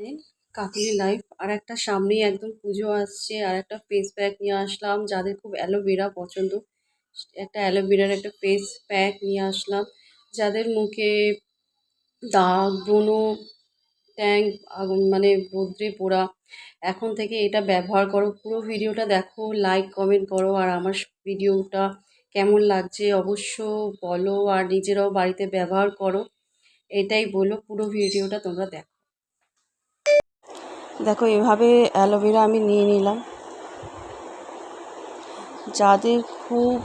দিন কাকুলি লাইফ আর একটা সামনেই একদম পুজো আসছে আর একটা ফেস প্যাক নিয়ে আসলাম যাদের খুব অ্যালোভেরা পছন্দ। একটা অ্যালোভেরার একটা ফেস প্যাক নিয়ে আসলাম যাদের মুখে দাগ ব্রণ ট্যাং মানে রৌদ্রে পোড়া। এখন থেকে এটা ব্যবহার করো, পুরো ভিডিওটা দেখো, লাইক কমেন্ট করো আর আমার ভিডিওটা কেমন লাগছে অবশ্য বলো আর নিজেরাও বাড়িতে ব্যবহার করো, এটাই বলো। পুরো ভিডিওটা তোমরা দেখো। দেখো এভাবে অ্যালোভেরা আমি নিয়ে নিলাম। যাদের খুব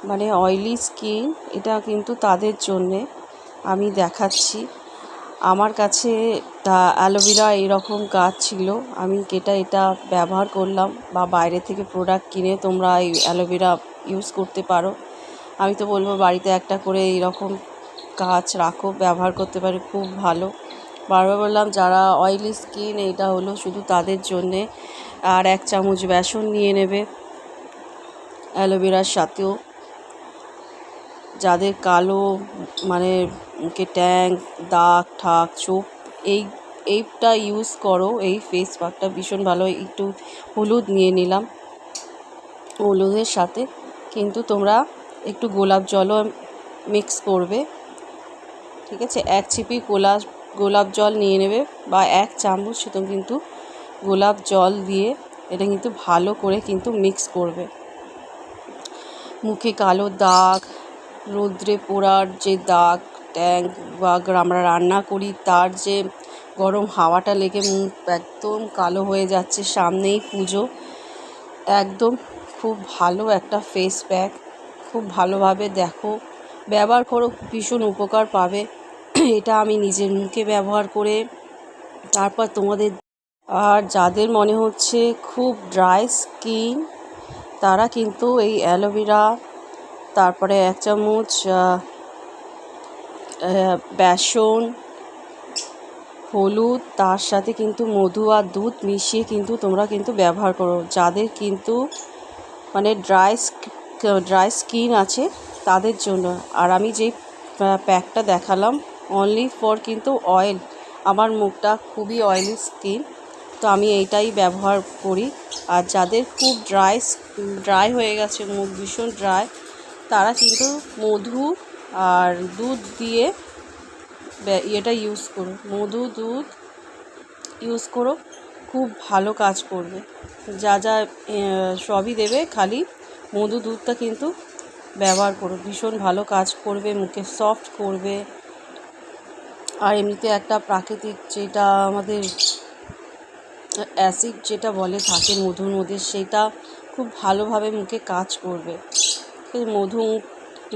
মানে অয়েলি স্কিন, এটা কিন্তু তাদের জন্যে আমি দেখাচ্ছি। আমার কাছে অ্যালোভেরা এরকম গাছ ছিল, আমি এটা ব্যবহার করলাম, বা বাইরে থেকে প্রোডাক্ট কিনে তোমরা এই অ্যালোভেরা ইউজ করতে পারো। আমি তো বলবো বাড়িতে একটা করে এরকম গাছ রাখো, ব্যবহার করতে পারে, খুব ভালো। বারবার বললাম যারা অয়েলি স্কিন, এটা হলো শুধু তাদের জন্যে। আর 1 চামচ বেসন নিয়ে নেবে অ্যালোভেরার সাথেও। যাদের কালো মানে মুখে ট্যাং দাগ ঠাক চোখ, এইটা ইউজ করো। এই ফেস প্যাকটা ভীষণ ভালো। একটু হলুদ নিয়ে নিলাম, হলুদের সাথে কিন্তু তোমরা একটু গোলাপ জলও মিক্স করবে, ঠিক আছে? 1 ছিপি গোলাপ জল নিয়ে নেবে, বা 1 চামচ তুমি কিন্তু গোলাপ জল দিয়ে এটা কিন্তু ভালো করে কিন্তু মিক্স করবে। মুখে কালো দাগ, রৌদ্রে পোড়ার যে দাগ ট্যাং, বা আমরা রান্না করি তার যে গরম হাওয়াটা লেগে মুখ একদম কালো হয়ে যাচ্ছে, সামনেই পুজো, একদম খুব ভালো একটা ফেস প্যাক। খুব ভালোভাবে দেখো, ব্যবহার করো, ভীষণ উপকার পাবে। এটা আমি নিজের মুখে ব্যবহার করে তারপর তোমাদের। আর যাদের মনে হচ্ছে খুব ড্রাই স্কিন, তারা কিন্তু এই অ্যালোভেরা, তারপরে 1 চামচ বেসন, হলুদ, তার সাথে কিন্তু মধু আর দুধ মিশিয়ে কিন্তু তোমরা কিন্তু ব্যবহার করো। যাদের কিন্তু মানে ড্রাই স্কিন আছে তাদের জন্য। আর আমি যেই প্যাকটা দেখালাম অনলি ফর কিন্তু অয়েল, আমার মুখটা খুবই অয়েলি স্কিন, তো আমি এইটাই ব্যবহার করি। আর যাদের খুব ড্রাই হয়ে গেছে, মুখ ভীষণ ড্রাই, তারা কিন্তু মধু আর দুধ দিয়ে এটা ইউজ করো। মধু দুধ ইউজ করো, খুব ভালো কাজ করবে। যা সবই দেবে, খালি মধু দুধটা কিন্তু ব্যবহার করো, ভীষণ ভালো কাজ করবে, মুখে সফট করবে। আর এমনিতে একটা প্রাকৃতিক যেটা আমাদের অ্যাসিড যেটা বলে থাকে মধুর মধ্যে, সেটা খুব ভালোভাবে মুখে কাজ করবে।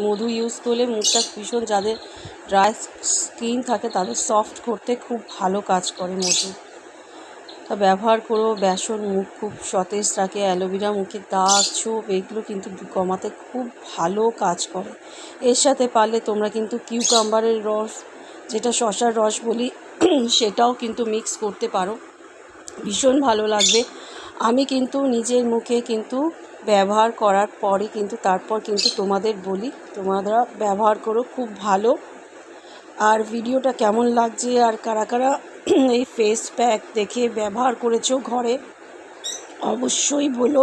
মধু ইউজ করলে মুখটা ভীষণ, যাদের ড্রাই স্কিন থাকে তাদের সফট করতে খুব ভালো কাজ করে মধু। তা ব্যবহার করো। বেসন মুখ খুব সতেজ রাখে, অ্যালোভেরা মুখের দাগ ছোপ এইগুলো কিন্তু কমাতে খুব ভালো কাজ করে। এর সাথে পারলে তোমরা কিন্তু কিউকাম্বারের রস, যেটা শসার রস বলি, সেটাও কিন্তু মিক্স করতে পারো, ভীষণ ভালো লাগবে। আমি কিন্তু নিজের মুখে কিন্তু ব্যবহার করার পরে কিন্তু তারপর কিন্তু তোমাদের বলি, তোমরা ব্যবহার করো, খুব ভালো। আর ভিডিওটা কেমন লাগছে আর কারা কারা এই ফেস প্যাক দেখে ব্যবহার করেছো ঘরে অবশ্যই বলো।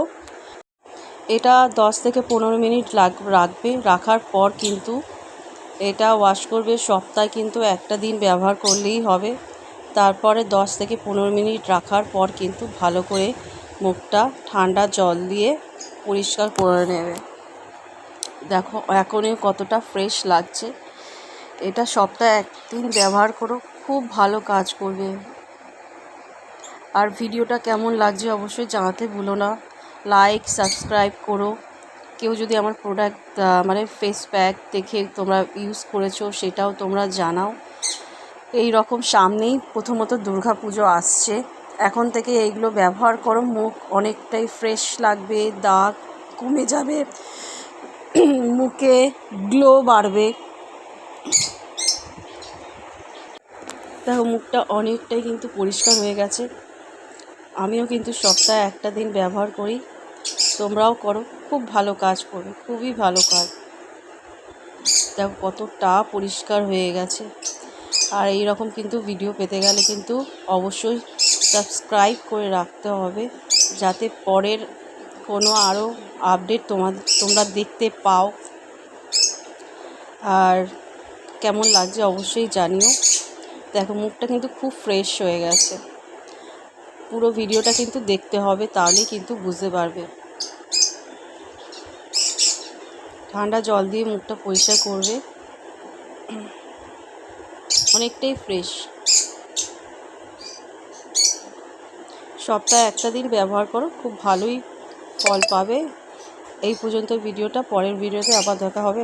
এটা 10 থেকে 15 মিনিট রাখবে। রাখার পর কিন্তু এটা ওয়াশ করবে। সপ্তাহে কিন্তু একটা দিন ব্যবহার করলেই হবে। তারপরে 10 থেকে 15 মিনিট রাখার পর কিন্তু ভালো করে মুখটা ঠান্ডা জল দিয়ে পরিষ্কার করে নেবে। দেখো এখনই কতটা ফ্রেশ লাগছে। এটা সপ্তাহে 1 দিন ব্যবহার করো, খুব ভালো কাজ করবে। আর ভিডিওটা কেমন লাগছে অবশ্যই জানাতে ভুলো না। লাইক সাবস্ক্রাইব করো। কেউ যদি আমার প্রোডাক্ট মানে ফেস প্যাক দেখে তোমরা ইউজ করেছো সেটাও তোমরা জানাও। এই রকম সামনেই প্রথমত দুর্গাপুজো আসছে, এখন থেকে এইগুলো ব্যবহার করো, মুখ অনেকটাই ফ্রেশ লাগবে, দাগ কমে যাবে, মুখে গ্লো বাড়বে। দেখো মুখটা অনেকটাই কিন্তু পরিষ্কার হয়ে গেছে। আমিও কিন্তু সপ্তাহে একটা দিন ব্যবহার করি, তোমরাও করো, খুব ভালো কাজ করবে, খুবই ভালো কাজ। দেখো কতটা পরিষ্কার হয়ে গেছে। আর এই রকম কিন্তু ভিডিও পেতে গেলে কিন্তু অবশ্যই সাবস্ক্রাইব করে রাখতে হবে, যাতে পরের কোনো আরও আপডেট তোমরা দেখতে পাও। আর কেমন লাগছে অবশ্যই জানিও। দেখো মুখটা কিন্তু খুব ফ্রেশ হয়ে গেছে। পুরো ভিডিওটা কিন্তু দেখতে হবে, তাহলেই কিন্তু বুঝতে পারবে। ঠান্ডা জল দিয়ে মুখটা পরিষ্কার করবে, অনেকটাই ফ্রেশ। সপ্তাহে একটা দিন ব্যবহার করো, খুব ভালোই ফল পাবে। এই পর্যন্ত ভিডিওটা, পরের ভিডিওতে আবার দেখা হবে।